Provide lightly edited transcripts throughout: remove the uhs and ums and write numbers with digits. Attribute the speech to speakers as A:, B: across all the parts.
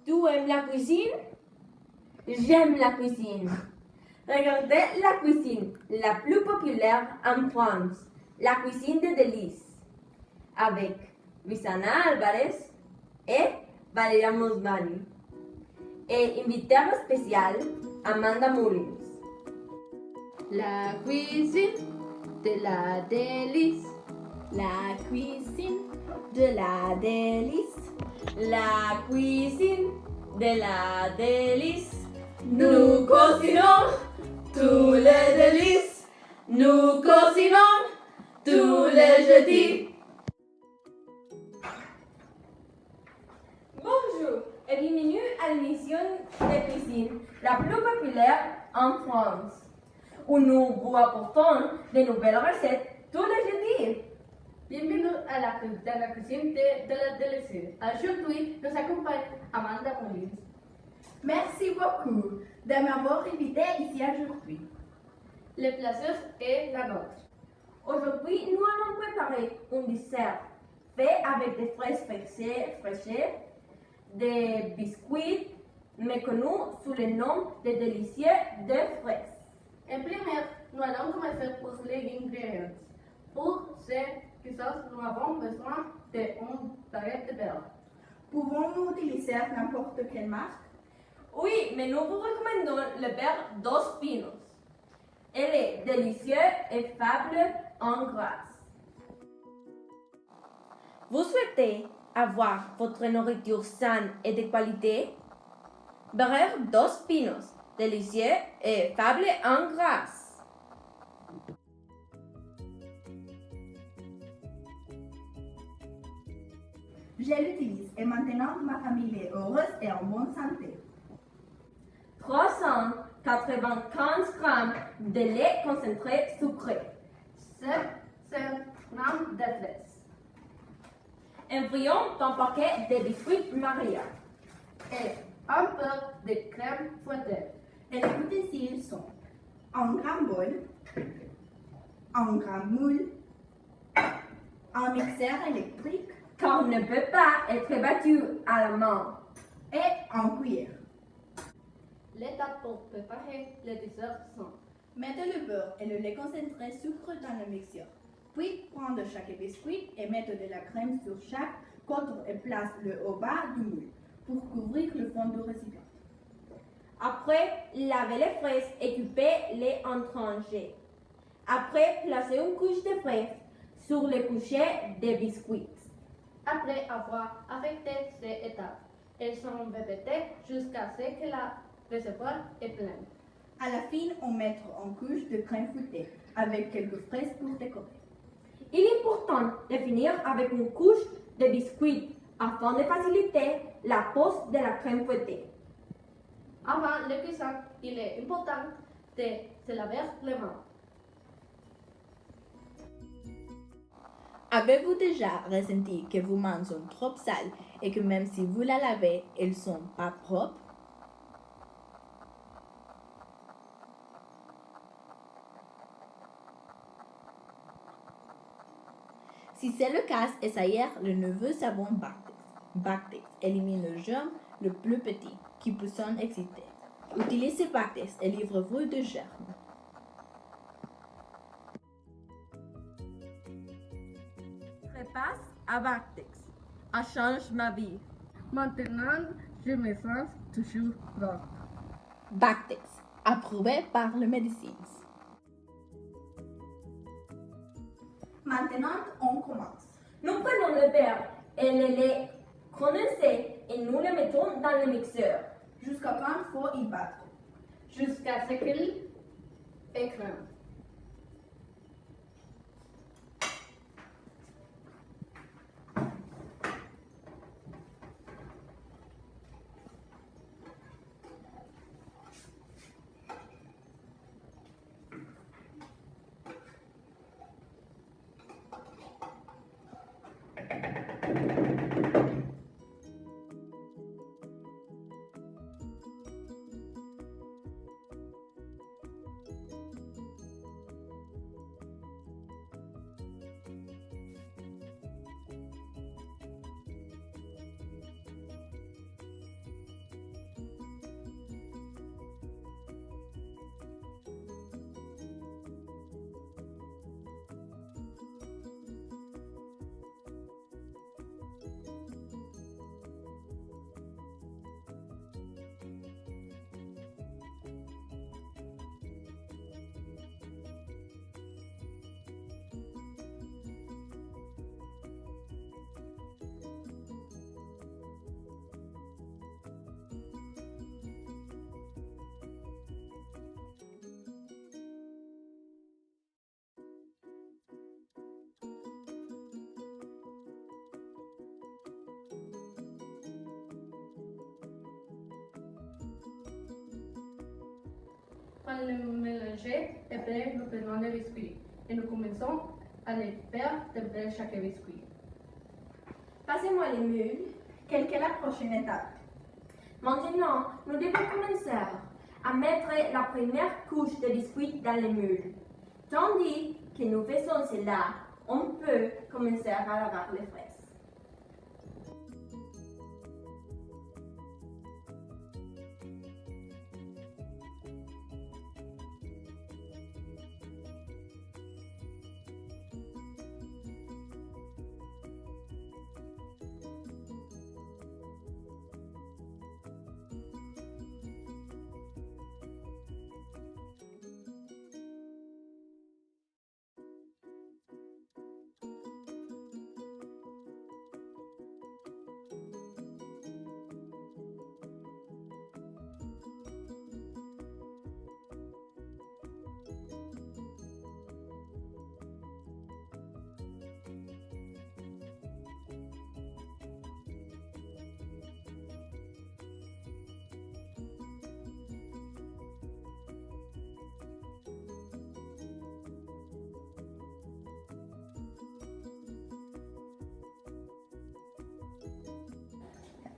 A: Tu aimes la cuisine? J'aime la cuisine. Regardez la cuisine la plus populaire en France, la cuisine de délices, avec Luisana Alvarez et Valeria Mosmani. Et invitado spécial, Amanda Mullins.
B: La cuisine de la délice.
A: La cuisine de la délice. La cuisine de la délice. Nous cocinons tous les délices. Nous cocinons tous les jeudis. Bonjour et bienvenue à l'émission de cuisine la plus populaire en France, où nous vous apportons de nouvelles recettes tous les jeudis.
B: Bienvenue à la cuisine de la délice. Aujourd'hui, nous accompagne Amanda Mullins.
C: Merci beaucoup de m'avoir invité ici aujourd'hui.
B: Le plaisir est la nôtre.
A: Aujourd'hui, nous allons préparer un dessert fait avec des fraises fraîchées, des biscuits méconnus sous le nom de délicieux de fraises.
B: En primer, nous allons commencer par les ingrédients. Pour ces cuissons, nous avons besoin d'une baguette de beurre.
C: Pouvons-nous utiliser n'importe quelle marque?
A: Oui, mais nous vous recommandons le beurre Dos Pinos. Elle est délicieuse et faible en grâce. Vous souhaitez avoir votre nourriture saine et de qualité? Beurre Dos Pinos, délicieux et faible en grâce.
C: Je l'utilise et maintenant ma famille est heureuse et en bonne santé.
A: 395 g de lait concentré sucré.
B: 700 grammes de fraises.
A: Environ un paquet de biscuits Maria.
B: Et un peu de crème fouettée.
C: Et les ustensiles sont un grand bol, un grand moule, un mixeur électrique
A: Car on ne peut pas être battu à la main.
C: et un cuillère.
B: L'étape pour préparer le dessert sont
C: Mettez le beurre et le lait concentré sucre dans le mixeur. Puis, prendre chaque biscuit et mettre de la crème sur chaque côte et place-le au bas du moule pour couvrir le fond du récipient.
A: Après, lavez les fraises et coupez-les en tranchées. Après, placez une couche de fraises sur le coucher de biscuits.
B: après avoir affecté ces étapes. Elles sont répétées jusqu'à ce que la réservoir est pleine.
C: À la fin, on met une couche de crème fouettée avec quelques fraises pour décorer.
A: Il est important de finir avec une couche de biscuits afin de faciliter la pose de la crème fouettée.
B: Avant le cuisson, il est important de se laver les mains.
D: Avez-vous déjà ressenti que vos mains sont trop sales et que même si vous la lavez, elles ne sont pas propres? Si c'est le cas, essayez le nouveau savon Bactex. Bactex élimine le germe le plus petit qui peut s'en exciter. Utilisez Bactex et livrez-vous de germes.
A: Repasse à Bactex. Ça change ma vie.
B: Maintenant, je me sens toujours propre.
D: Bactex, approuvé par le médecin.
C: Maintenant, on commence.
A: Nous prenons le beurre et le lait condensé et nous le mettons dans le mixeur.
C: Jusqu'à quand il faut y battre.
B: Jusqu'à ce qu'il écrase. Quand le mélanger est prêt, nous prenons les biscuits et nous commençons à les faire trembler chaque biscuit.
A: Passez-moi les moules.
C: Quelle est la prochaine étape?
A: Maintenant, nous devons commencer à mettre la première couche de biscuits dans les moules. Tandis que nous faisons cela, on peut commencer à laver les fraises.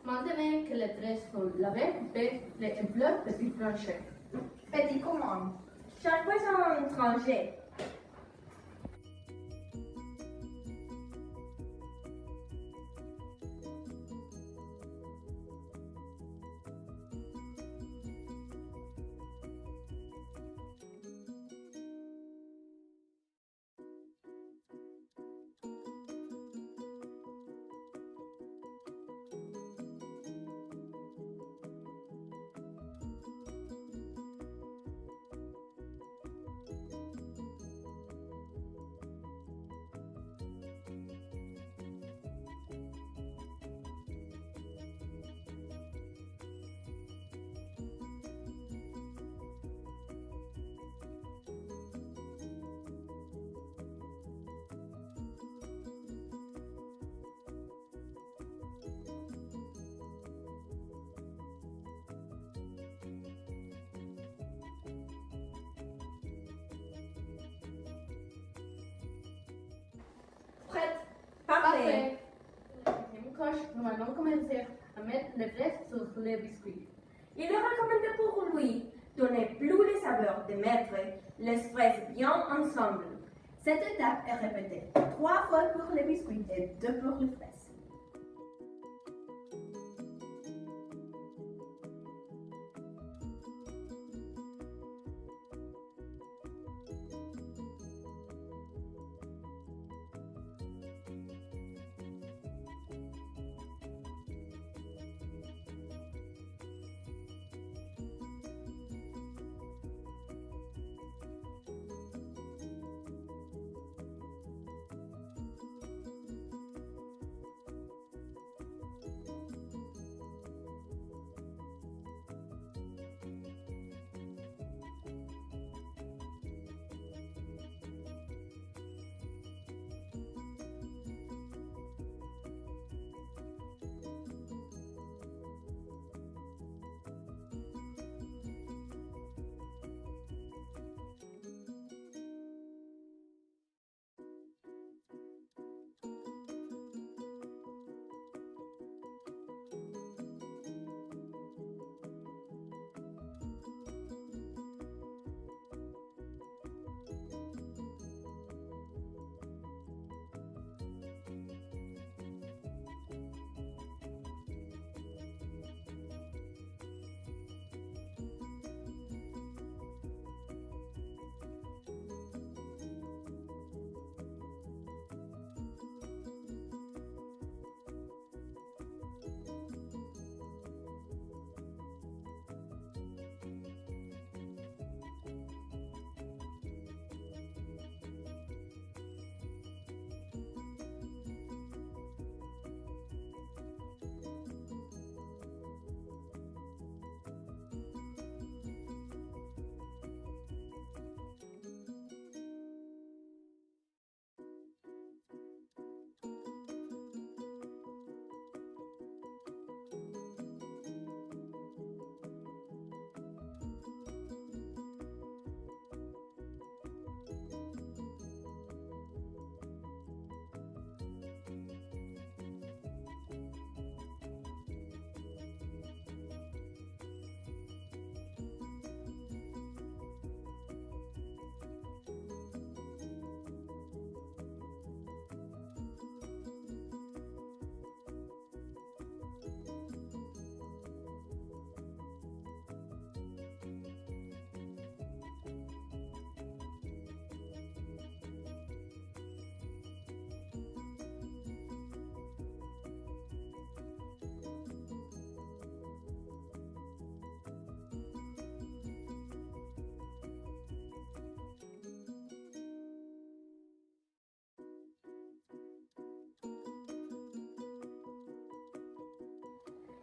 B: Maintenant que les fraises sont lavées, coupez les épluchures petites tranchées.
C: Petit commande.
A: Chaque poisson tranché.
C: Prête.
A: Parfait.
B: Deuxième coche, nous allons commencer à mettre les fraises sur les biscuits.
A: Il est recommandé pour lui donner plus les saveurs de mettre les fraises bien ensemble.
C: Cette étape est répétée 3 fois pour les biscuits et 2 pour les fraises.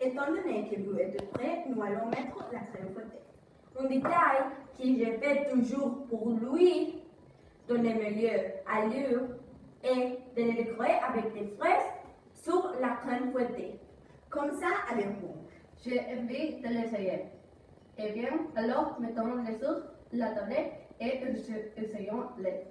C: Étant donné que vous êtes prêts, nous allons mettre la crème fouettée.
A: Un détail que je fais toujours pour lui, donner milieu à l'heure, est de le décorer avec des fraises sur la crème fouettée.
C: Comme ça, allez bon.
B: J'ai envie de l'essayer. Eh bien, alors mettons-les sur la tablette et essayons-les.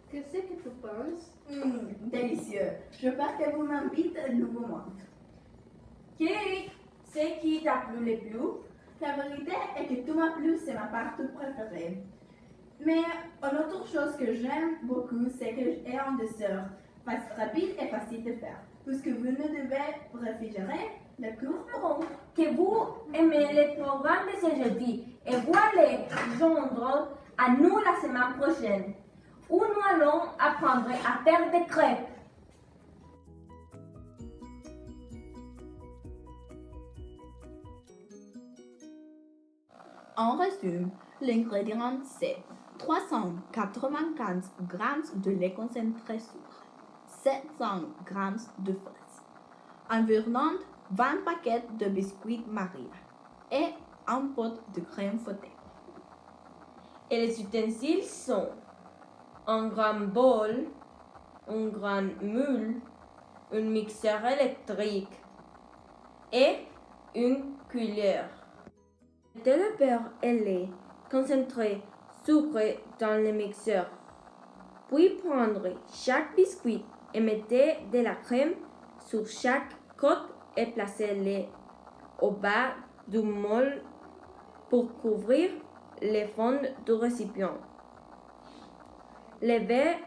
B: Qu'est-ce que tu penses?
C: Délicieux. Je pars que vous m'invitez nouveau.
A: Kate, c'est qui t'a plu le plus?
C: La vérité est que tout m'a plu, c'est ma partie préférée. Mais une autre chose que j'aime beaucoup, c'est que j'ai un dessert rapide et facile de faire. Puisque vous ne devez réfrigérer le cours.
A: Que vous aimez le programme de ce jeudi et voulez joindre à nous la semaine prochaine, où nous allons apprendre à faire des crêpes.
D: En résumé, l'ingrédient c'est 395 g de lait concentré sucré, 700 g de fraises, environ 20 paquets de biscuits Maria et un pot de crème fouettée.
A: Et les ustensiles sont un grand bol, un grand moule, un mixeur électrique et une cuillère. Mettez le beurre et lait concentré sucré dans le mixeur. Puis prendre chaque biscuit et mettez de la crème sur chaque côte et placez-les au bas du moule pour couvrir le fond du récipient. Levez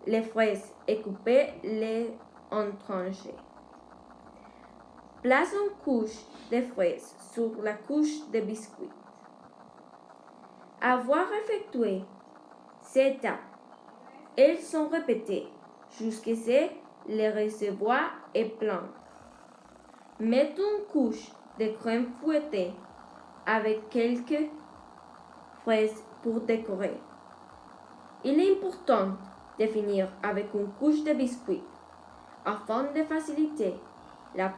A: les fraises et coupez-les en tranches. Place une couche de fraises sur la couche de biscuits. Avoir effectué ces étapes, elles sont répétées jusqu'à ce que le réservoir est plein. Mettez une couche de crème fouettée avec quelques fraises pour décorer. Il est important de finir avec une couche de biscuits afin de faciliter la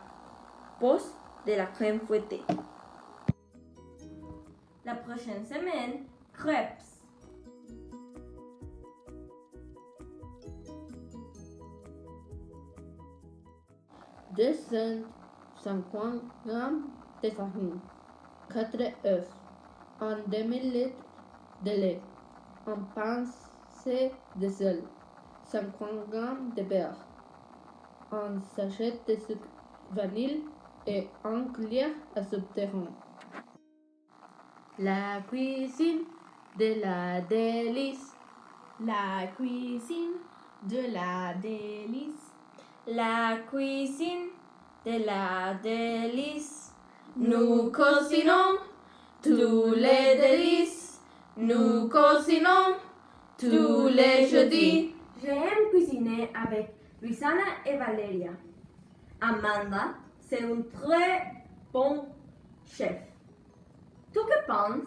A: pose de la crème fouettée. La prochaine semaine, crêpes.
B: « 250 g de farine, 4 œufs, un demi-litre de lait, un pincée de sel, 50 g de beurre, un sachet de sucre vanille et une cuillère à soupe de rhum. La cuisine de la délice.
D: La cuisine de la délice.
A: La cuisine de la délice. Nous cuisinons tous les délices. Nous cuisinons tous les jeudis. J'aime cuisiner avec Luisana et Valeria. Amanda, c'est un très bon chef. Tu que penses?